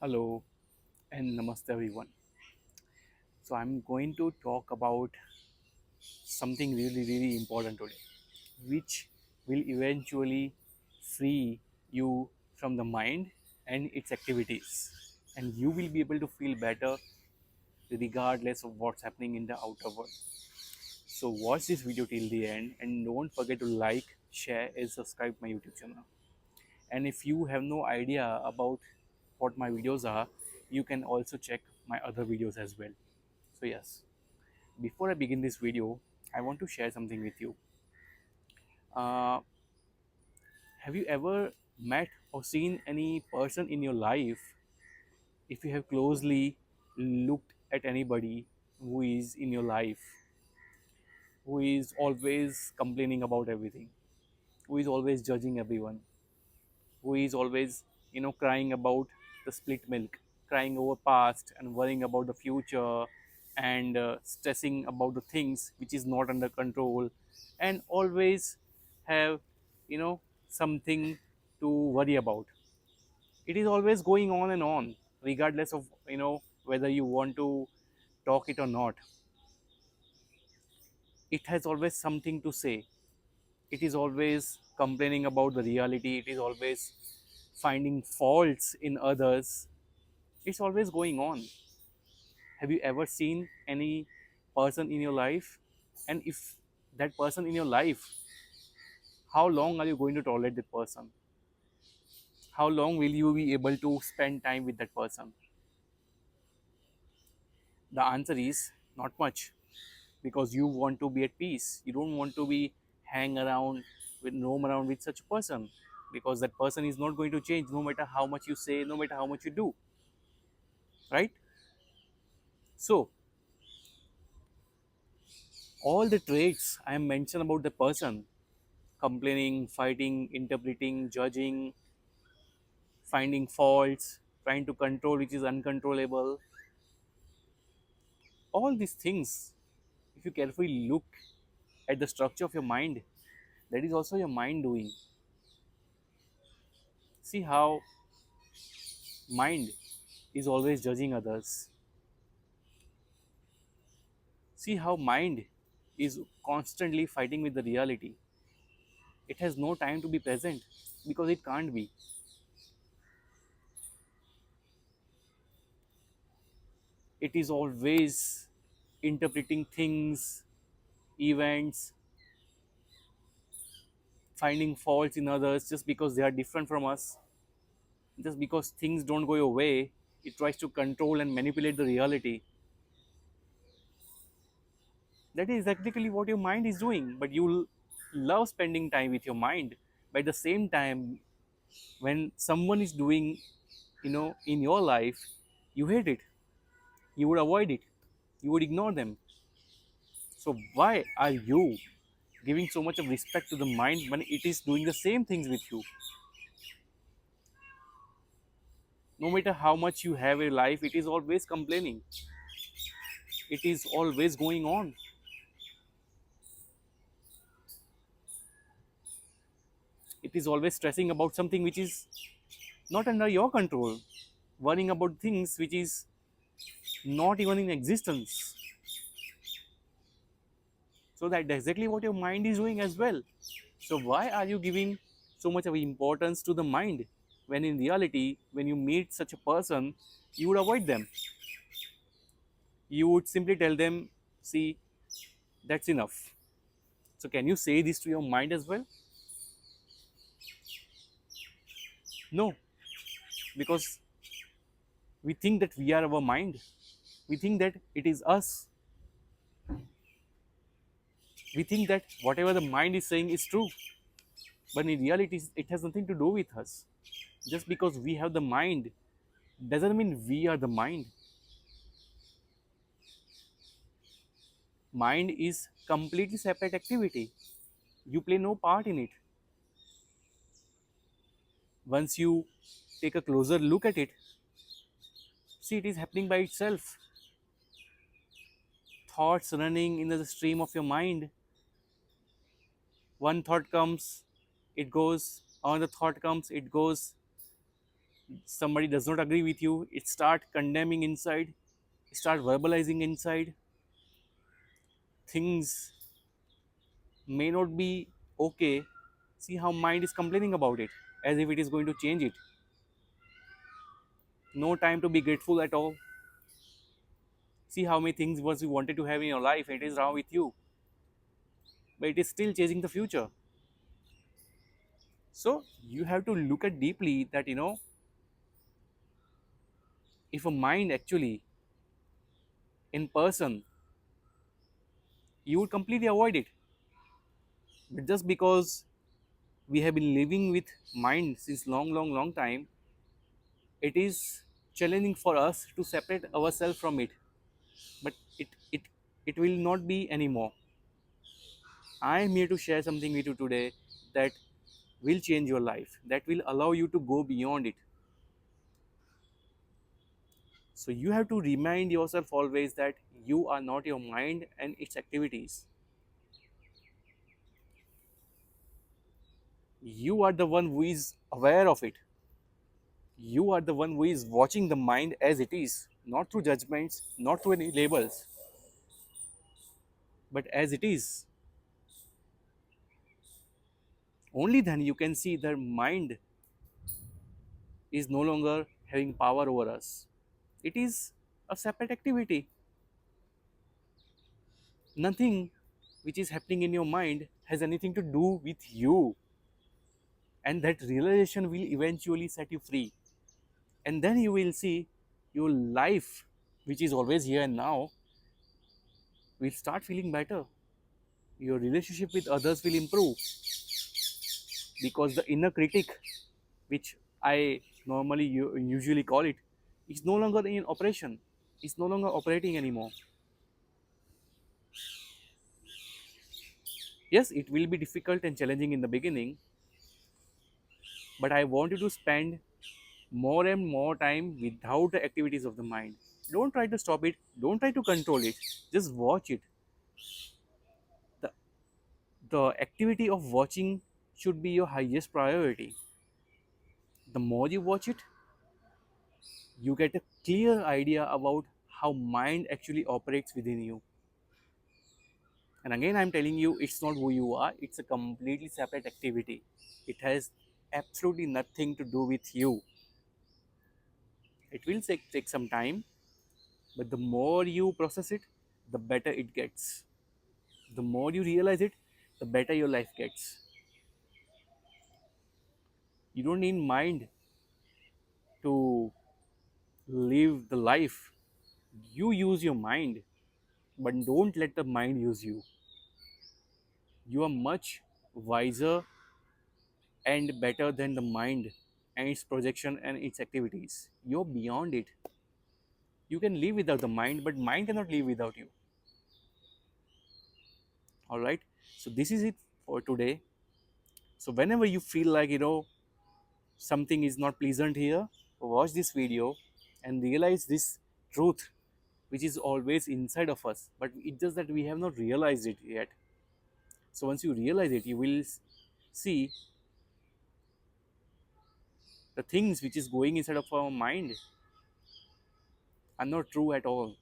Hello and namaste everyone. So I'm going to talk about something really important today, which will eventually free you from the mind and its activities, and you will be able to feel better regardless of what's happening in the outer world. So watch this video till the end and don't forget to like, share, and subscribe my YouTube channel. And if you have no idea about what my videos are, you can also check my other videos as well. So yes, before I begin this video, I want to share something with you. Uh, have you ever met or seen any person in your life, if you have closely looked at anybody who is in your life, who is always complaining about everything, who is always judging everyone, who is always, crying about the split milk, crying over past and worrying about the future, and stressing about the things which is not under control, and always have, something to worry about. It is always going on and on, regardless of, whether you want to talk it or not. It has always something to say. It is always complaining about the reality. It is always finding faults in others. It's always going on. Have you ever seen any person in your life? And if that person in your life, how long are you going to tolerate that person? How long will you be able to spend time with that person? The answer is not much, because you want to be at peace. You don't want to be hang around roam around with such a person, because that person is not going to change no matter how much you say, no matter how much you do, right? So all the traits I am mentioned about the person, complaining, fighting, interpreting, judging, finding faults, trying to control which is uncontrollable, all these things, if you carefully look at the structure of your mind, that is also your mind doing. See how mind is always judging others. See how mind is constantly fighting with the reality. It has no time to be present because it can't be. It is always interpreting things, events, finding faults in others just because they are different from us, just because things don't go your way. It tries to control and manipulate the reality. That is exactly what your mind is doing, but you love spending time with your mind. By the same time, when someone is doing, in your life, you hate it, you would avoid it, you would ignore them. So why are you giving so much of respect to the mind when it is doing the same things with you? No matter how much you have a life, it is always complaining, it is always going on. It is always stressing about something which is not under your control, worrying about things which is not even in existence. So that's exactly what your mind is doing as well. So why are you giving so much of importance to the mind, when in reality, when you meet such a person, you would avoid them? You would simply tell them, see, that's enough. So can you say this to your mind as well? No, because we think that we are our mind. We think that it is us. We think that whatever the mind is saying is true. But in reality, it has nothing to do with us. Just because we have the mind doesn't mean we are the mind. Mind is completely separate activity. You play no part in it. Once you take a closer look at it, see, it is happening by itself. Thoughts running in the stream of your mind. One thought comes, it goes. Another thought comes, it goes. somebody does not agree with you, it start condemning inside, start verbalizing inside. Things may not be okay. See how mind is complaining about it as if it is going to change it. No time to be grateful at all. See how many things was you wanted to have in your life, it is wrong with you, but it is still chasing the future. So you have to look at deeply that if a mind actually in person, you would completely avoid it. But just because we have been living with mind since long time, it is challenging for us to separate ourselves from it. But it will not be anymore. I am here to share something with you today that will change your life, that will allow you to go beyond it. So you have to remind yourself always that you are not your mind and its activities. You are the one who is aware of it. You are the one who is watching the mind as it is, not through judgments, not through any labels, but as it is. Only then you can see that mind is no longer having power over us. It is a separate activity. Nothing which is happening in your mind has anything to do with you. And that realization will eventually set you free. And then you will see your life, which is always here and now, will start feeling better. Your relationship with others will improve because the inner critic, which I normally usually call it, is no longer in operation. It's no longer operating anymore. Yes, it will be difficult and challenging in the beginning, but I want you to spend more and more time without the activities of the mind. Don't try to stop it, don't try to control it, just watch it. The, the activity of watching should be your highest priority. The more you watch it, you get a clear idea about how mind actually operates within you. And again, I'm telling you, it's not who you are, it's a completely separate activity. It has absolutely nothing to do with you. It will take some time, but the more you process it, the better it gets. The more you realize it, the better your life gets. You don't need mind to live the life. You use your mind, but don't let the mind use you. You are much wiser and better than the mind and its projection and its activities. You're beyond it. You can live without the mind, but mind cannot live without you. All right. So this is it for today. So whenever you feel like something is not pleasant here, watch this video and realize this truth, which is always inside of us, but it's just that we have not realized it yet. So once you realize it, you will see the things which is going inside of our mind are not true at all.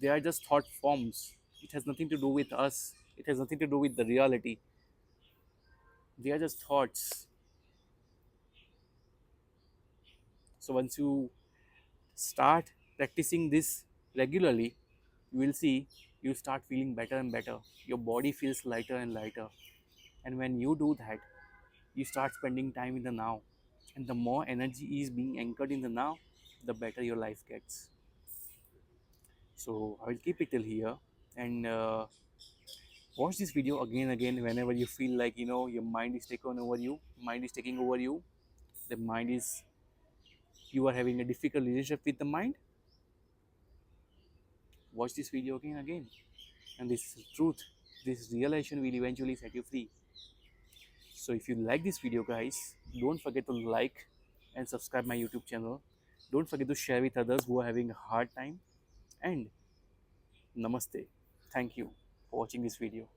They are just thought forms. It has nothing to do with us. It has nothing to do with the reality. They are just thoughts. So once you start practicing this regularly, you will see you start feeling better and better. Your body feels lighter and lighter. And when you do that, you start spending time in the now. And the more energy is being anchored in the now, the better your life gets. So I will keep it till here and watch this video again and again whenever you feel like your mind is taking over you. Mind is taking over you. The mind is you are having a difficult relationship with the mind. Watch this video again and again, and this is truth. This realization will eventually set you free. So if you like this video, guys, don't forget to like and subscribe my YouTube channel. Don't forget to share with others who are having a hard time. And namaste. Thank you for watching this video.